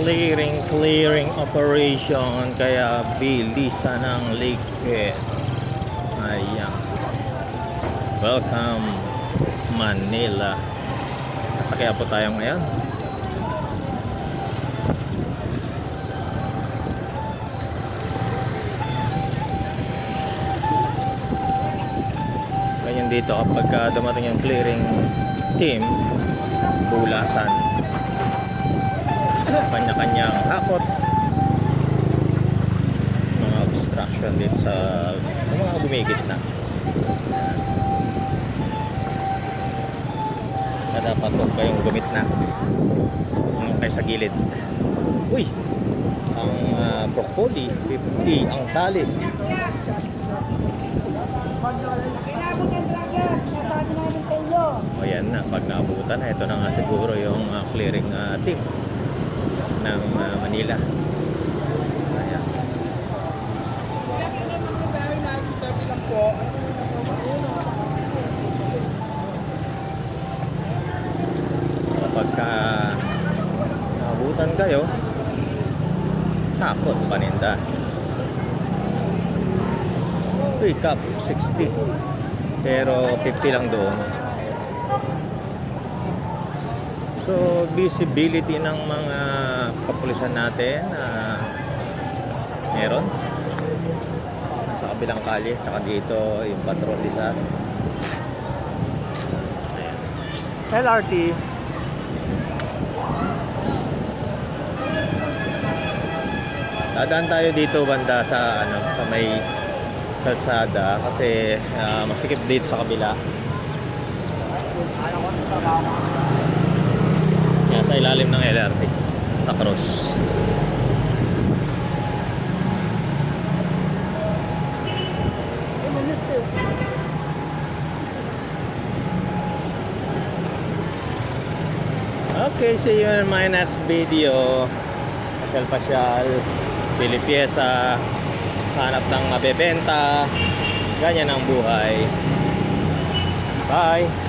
clearing operation, kaya bilisan ng ligpit. Ayan. Welcome Manila. Nasa kaya po tayo ngayon. Ganyan dito kapag dumating yung clearing team, bulasan, kanya-kanyang hakot, mga obstruction dito sa mga bumigit na. Dapat huwag kayong gumit na kayo sa gilid. Uy, ang broccoli 50 ang tali. O yan na, pag naabutan na, ito na nga siguro yung clearing team ng Manila. Ayan. Kapag naabutan kayo, takot paninda. Pick up 60 pero 50 lang doon. So visibility ng mga kapulisan natin meron sa kabilang kalye, saka dito yung patrol isa. Ayan. LRT. Dadaan tayo dito banda sa sa may kalsada kasi masikip dito sa kabila. Yan, sa ilalim ng LRT Tacross. Okay, see you in my next video. Pasyal-pasyal, bili pyesa, hanap ng mabebenta, ganyan ang buhay. Bye!